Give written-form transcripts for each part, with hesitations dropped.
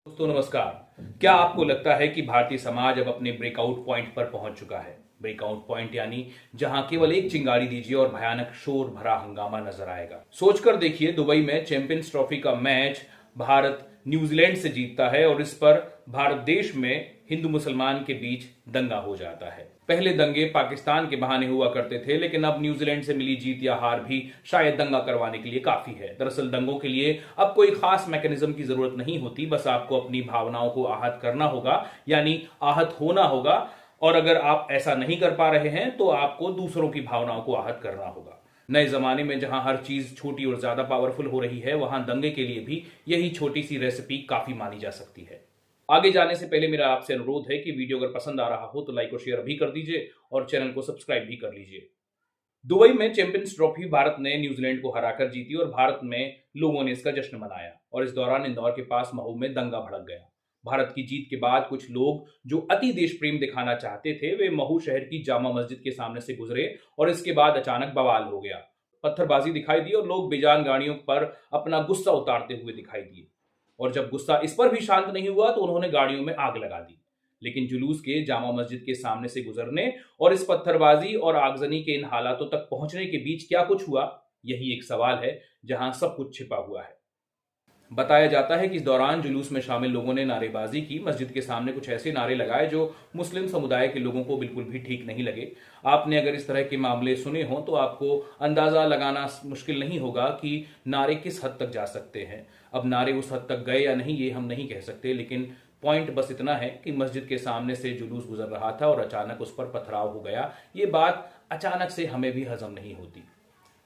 दोस्तों नमस्कार। क्या आपको लगता है कि भारतीय समाज अब अपने ब्रेकआउट पॉइंट पर पहुंच चुका है? ब्रेकआउट पॉइंट यानी जहां केवल एक चिंगारी दीजिए और भयानक शोर भरा हंगामा नजर आएगा। सोचकर देखिए, दुबई में चैंपियंस ट्रॉफी का मैच भारत न्यूजीलैंड से जीतता है और इस पर भारत देश में हिंदू मुसलमान के बीच दंगा हो जाता है। पहले दंगे पाकिस्तान के बहाने हुआ करते थे, लेकिन अब न्यूजीलैंड से मिली जीत या हार भी शायद दंगा करवाने के लिए काफी है। दरअसल दंगों के लिए अब कोई खास मैकेनिज्म की जरूरत नहीं होती, बस आपको अपनी भावनाओं को आहत करना होगा, यानी आहत होना होगा। और अगर आप ऐसा नहीं कर पा रहे हैं तो आपको दूसरों की भावनाओं को आहत करना होगा। नए जमाने में जहां हर चीज छोटी और ज्यादा पावरफुल हो रही है, वहां दंगे के लिए भी यही छोटी सी रेसिपी काफी मानी जा सकती है। आगे जाने से पहले मेरा आपसे अनुरोध है कि वीडियो अगर पसंद आ रहा हो तो लाइक और शेयर भी कर दीजिए और चैनल को सब्सक्राइब भी कर लीजिए। दुबई में चैंपियंस ट्रॉफी भारत ने न्यूजीलैंड को हराकर जीती और भारत में लोगों ने इसका जश्न मनाया और इस दौरान इंदौर के पास महू में दंगा भड़क गया। भारत की जीत के बाद कुछ लोग जो अति देश प्रेम दिखाना चाहते थे, वे महू शहर की जामा मस्जिद के सामने से गुजरे और इसके बाद अचानक बवाल हो गया। पत्थरबाजी दिखाई दी और लोग बेजान गाड़ियों पर अपना गुस्सा उतारते हुए दिखाई दिए। और जब गुस्सा इस पर भी शांत नहीं हुआ तो उन्होंने गाड़ियों में आग लगा दी। लेकिन जुलूस के जामा मस्जिद के सामने से गुजरने और इस पत्थरबाजी और आगजनी के इन हालातों तक पहुंचने के बीच क्या कुछ हुआ, यही एक सवाल है जहां सब कुछ छिपा हुआ है। बताया जाता है कि इस दौरान जुलूस में शामिल लोगों ने नारेबाजी की, मस्जिद के सामने कुछ ऐसे नारे लगाए जो मुस्लिम समुदाय के लोगों को बिल्कुल भी ठीक नहीं लगे। आपने अगर इस तरह के मामले सुने हों तो आपको अंदाजा लगाना मुश्किल नहीं होगा कि नारे किस हद तक जा सकते हैं। अब नारे उस हद तक गए या नहीं ये हम नहीं कह सकते, लेकिन पॉइंट बस इतना है कि मस्जिद के सामने से जुलूस गुजर रहा था और अचानक उस पर पथराव हो गया। ये बात अचानक से हमें भी हजम नहीं होती।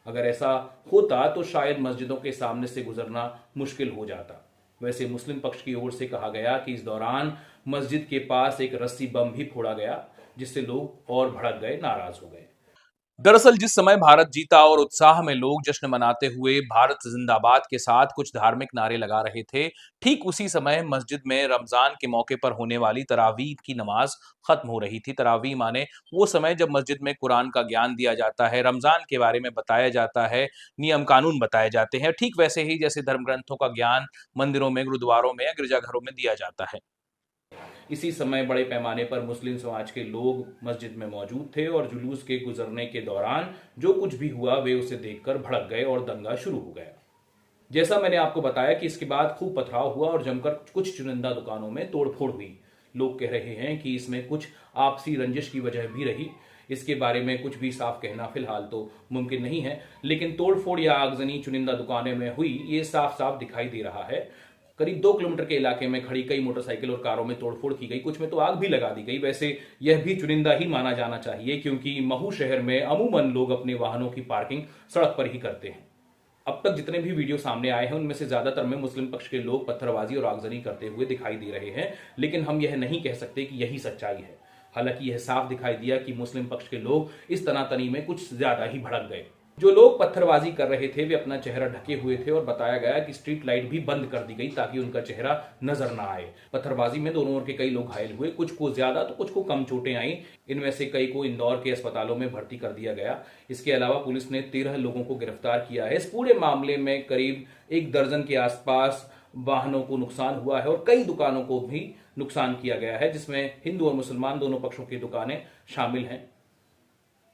अगर ऐसा होता तो शायद मस्जिदों के सामने से गुजरना मुश्किल हो जाता। वैसे मुस्लिम पक्ष की ओर से कहा गया कि इस दौरान मस्जिद के पास एक रस्सी बम भी फोड़ा गया, जिससे लोग और भड़क गए, नाराज हो गए। दरअसल जिस समय भारत जीता और उत्साह में लोग जश्न मनाते हुए भारत जिंदाबाद के साथ कुछ धार्मिक नारे लगा रहे थे, ठीक उसी समय मस्जिद में रमजान के मौके पर होने वाली तरावीह की नमाज खत्म हो रही थी। तरावीह माने वो समय जब मस्जिद में कुरान का ज्ञान दिया जाता है, रमजान के बारे में बताया जाता है, नियम कानून बताए जाते हैं, ठीक वैसे ही जैसे धर्म ग्रंथों का ज्ञान मंदिरों में, गुरुद्वारों में या गिरजाघरों में दिया जाता है। इसी समय बड़े पैमाने पर मुस्लिम समाज के लोग मस्जिद में मौजूद थे और जुलूस के गुजरने के दौरान जो कुछ भी हुआ वे उसे देखकर भड़क गए और दंगा शुरू हो गया। जैसा मैंने आपको बताया कि इसके बाद खूब पथराव हुआ और जमकर कुछ चुनिंदा दुकानों में तोड़फोड़ हुई। लोग कह रहे हैं कि इसमें कुछ आपसी रंजिश की वजह भी रही। इसके बारे में कुछ भी साफ कहना फिलहाल तो मुमकिन नहीं है, लेकिन तोड़फोड़ या आगजनी चुनिंदा दुकानों में हुई ये साफ साफ दिखाई दे रहा है। करीब 2 किलोमीटर के इलाके में खड़ी कई मोटरसाइकिल और कारों में तोड़फोड़ की गई, कुछ में तो आग भी लगा दी गई। वैसे यह भी चुनिंदा ही माना जाना चाहिए, क्योंकि महू शहर में अमूमन लोग अपने वाहनों की पार्किंग सड़क पर ही करते हैं। अब तक जितने भी वीडियो सामने आए हैं उनमें से ज्यादातर में मुस्लिम पक्ष के लोग पत्थरबाजी और आगजनी करते हुए दिखाई दे रहे हैं, लेकिन हम यह नहीं कह सकते कि यही सच्चाई है। हालांकि यह साफ दिखाई दिया कि मुस्लिम पक्ष के लोग इस तनातनी में कुछ ज्यादा ही भड़क गए। जो लोग पत्थरबाजी कर रहे थे वे अपना चेहरा ढके हुए थे और बताया गया कि स्ट्रीट लाइट भी बंद कर दी गई ताकि उनका चेहरा नजर ना आए। पत्थरबाजी में दोनों ओर के कई लोग घायल हुए, कुछ को ज्यादा तो कुछ को कम चोटें आई। इनमें से कई को इंदौर के अस्पतालों में भर्ती कर दिया गया। इसके अलावा पुलिस ने 13 लोगों को गिरफ्तार किया है। इस पूरे मामले में करीब 1 दर्जन के आसपास वाहनों को नुकसान हुआ है और कई दुकानों को भी नुकसान किया गया है, जिसमें हिंदू और मुसलमान दोनों पक्षों की दुकानें शामिल हैं।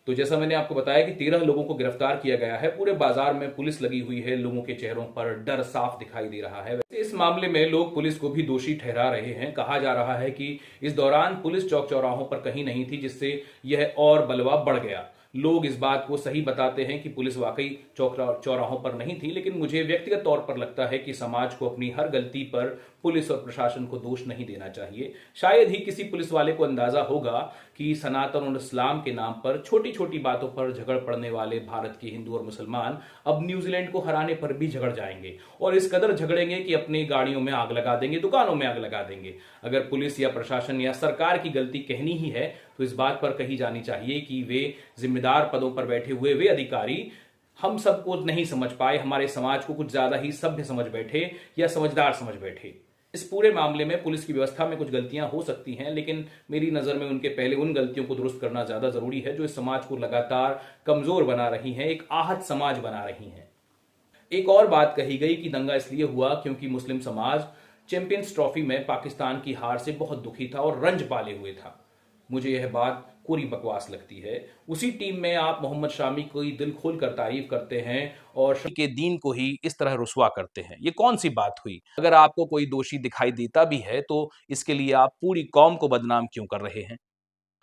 तो जैसा मैंने आपको बताया कि 13 लोगों को गिरफ्तार किया गया है। पूरे बाजार में पुलिस लगी हुई है, लोगों के चेहरों पर डर साफ दिखाई दे रहा है। इस मामले में लोग पुलिस को भी दोषी ठहरा रहे हैं। कहा जा रहा है कि इस दौरान पुलिस चौक चौराहों पर कहीं नहीं थी, जिससे यह और बलवा बढ़ गया। लोग इस बात को सही बताते हैं कि पुलिस वाकई चौक चौराहों पर नहीं थी, लेकिन मुझे व्यक्तिगत तौर पर लगता है कि समाज को अपनी हर गलती पर पुलिस और प्रशासन को दोष नहीं देना चाहिए। शायद ही किसी पुलिस वाले को अंदाजा होगा कि सनातन और इस्लाम के नाम पर छोटी छोटी बातों पर झगड़ पड़ने वाले भारत के हिंदू और मुसलमान अब न्यूजीलैंड को हराने पर भी झगड़ जाएंगे और इस कदर झगड़ेंगे कि अपनी गाड़ियों में आग लगा देंगे, दुकानों में आग लगा देंगे। अगर पुलिस या प्रशासन या सरकार की गलती कहनी ही है तो इस बात पर कही जानी चाहिए कि वे जिम्मेदार पदों पर बैठे हुए वे अधिकारी हम सबको नहीं समझ पाए, हमारे समाज को कुछ ज्यादा ही सभ्य समझ बैठे या समझदार समझ बैठे। इस पूरे मामले में पुलिस की व्यवस्था में कुछ गलतियां हो सकती हैं, लेकिन मेरी नजर में उनके पहले उन गलतियों को दुरुस्त करना ज्यादा जरूरी है जो इस समाज को लगातार कमजोर बना रही हैं, एक आहत समाज बना रही हैं। एक और बात कही गई कि दंगा इसलिए हुआ क्योंकि मुस्लिम समाज चैंपियंस ट्रॉफी में पाकिस्तान की हार से बहुत दुखी था और रंज पाले हुए था। मुझे यह बात पूरी बकवास लगती है। उसी टीम में आप मोहम्मद शामी की दिल खोलकर तारीफ करते हैं और शमी के दीन को ही इस तरह रुसवा करते हैं। ये कौन सी बात हुई? अगर आपको कोई दोषी दिखाई देता भी है तो इसके लिए आप पूरी कौम को बदनाम क्यों कर रहे हैं?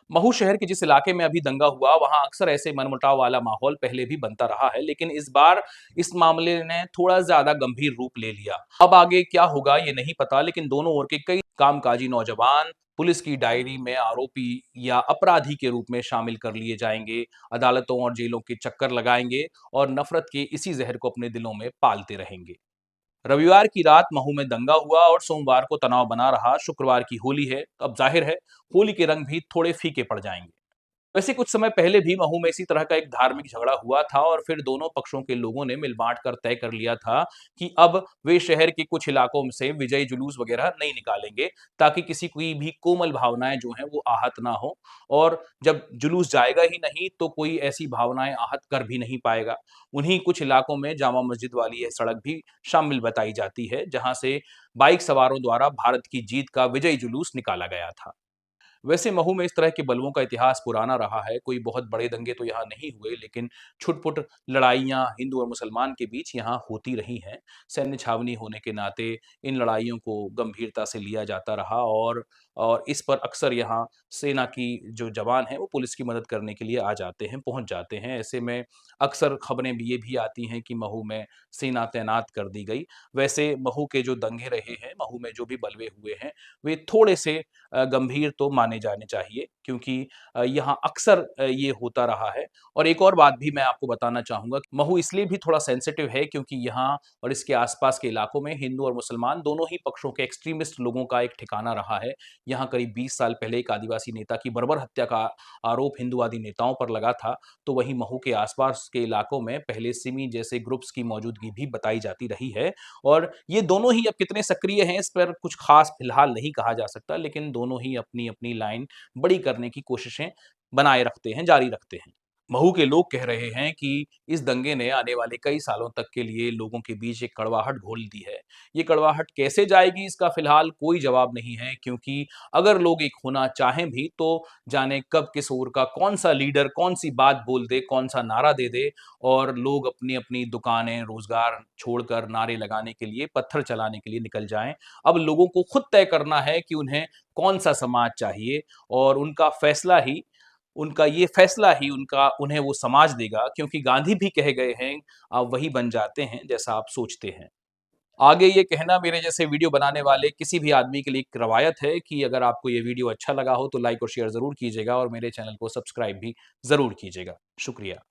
महू शहर के जिस इलाके में अभी दंगा हुआ, वहां अक्सर ऐसे मनमुटाव वाला माहौल पहले भी बनता रहा है, लेकिन इस बार इस मामले ने थोड़ा ज्यादा गंभीर रूप ले लिया। अब आगे क्या होगा ये नहीं पता, लेकिन दोनों ओर के कई कामकाजी नौजवान पुलिस की डायरी में आरोपी या अपराधी के रूप में शामिल कर लिए जाएंगे, अदालतों और जेलों के चक्कर लगाएंगे और नफरत के इसी जहर को अपने दिलों में पालते रहेंगे। रविवार की रात महू में दंगा हुआ और सोमवार को तनाव बना रहा। शुक्रवार की होली है, तो अब जाहिर है होली के रंग भी थोड़े फीके पड़ जाएंगे। वैसे कुछ समय पहले भी महू में इसी तरह का एक धार्मिक झगड़ा हुआ था और फिर दोनों पक्षों के लोगों ने मिल बांट कर तय कर लिया था कि अब वे शहर के कुछ इलाकों में से विजयी जुलूस वगैरह नहीं निकालेंगे, ताकि किसी की भी कोमल भावनाएं जो हैं वो आहत ना हो। और जब जुलूस जाएगा ही नहीं तो कोई ऐसी भावनाएं आहत कर भी नहीं पाएगा। उन्हीं कुछ इलाकों में जामा मस्जिद वाली यह सड़क भी शामिल बताई जाती है, जहां से बाइक सवारों द्वारा भारत की जीत का विजयी जुलूस निकाला गया था। वैसे महू में इस तरह के बलवों का इतिहास पुराना रहा है। कोई बहुत बड़े दंगे तो यहाँ नहीं हुए, लेकिन छुट-पुट लड़ाइयाँ हिंदू और मुसलमान के बीच यहाँ होती रही हैं। सैन्य छावनी होने के नाते इन लड़ाइयों को गंभीरता से लिया जाता रहा और इस पर अक्सर यहाँ सेना की जो जवान हैं, वो पुलिस की मदद करने के लिए आ जाते हैं, पहुँच जाते हैं। ऐसे में अक्सर खबरें भी ये भी आती हैं कि महू में सेना तैनात कर दी गई। वैसे महू के जो दंगे रहे हैं, महू में जो भी बलवे हुए हैं, वे थोड़े से गंभीर तो माने जाने चाहिए, क्योंकि यहाँ अक्सर ये होता रहा है। और एक और बात भी मैं आपको बताना चाहूँगा, महू इसलिए भी थोड़ा सेंसिटिव है क्योंकि यहाँ और इसके आस-पास के इलाकों में हिंदू और मुसलमान दोनों ही पक्षों के एक्सट्रीमिस्ट लोगों का एक ठिकाना रहा है। यहाँ करीब 20 साल पहले एक आदिवासी नेता की बर्बर हत्या का आरोप हिंदूवादी नेताओं पर लगा था, तो वहीं महू के आस-पास के इलाकों में पहले सिमी जैसे ग्रुप्स की मौजूदगी भी बताई जाती रही है। और ये दोनों ही अब कितने सक्रिय हैं इस पर कुछ खास फिलहाल नहीं कहा जा सकता, लेकिन दोनों ही अपनी-अपनी लाइन बड़ी करने की कोशिशें बनाए रखते हैं, जारी रखते हैं। महू के लोग कह रहे हैं कि इस दंगे ने आने वाले कई सालों तक के लिए लोगों के बीच एक कड़वाहट घोल दी है। ये कड़वाहट कैसे जाएगी इसका फिलहाल कोई जवाब नहीं है, क्योंकि अगर लोग एक होना चाहें भी तो जाने कब किस ओर का कौन-सा लीडर कौन-सी बात बोल दे, कौन-सा नारा दे दे और लोग अपनी-अपनी दुकानें, रोजगार छोड़कर नारे लगाने के लिए, पत्थर चलाने के लिए निकल जाएँ। अब लोगों को खुद तय करना है कि उन्हें कौन-सा समाज चाहिए और उनका ये फैसला ही उनका उन्हें वो समाज देगा, क्योंकि गांधी भी कह गए हैं, आप वही बन जाते हैं जैसा आप सोचते हैं। आगे ये कहना मेरे जैसे वीडियो बनाने वाले किसी भी आदमी के लिए एक रवायत है कि अगर आपको ये वीडियो अच्छा लगा हो तो लाइक और शेयर ज़रूर कीजिएगा और मेरे चैनल को सब्सक्राइब भी ज़रूर कीजिएगा। शुक्रिया।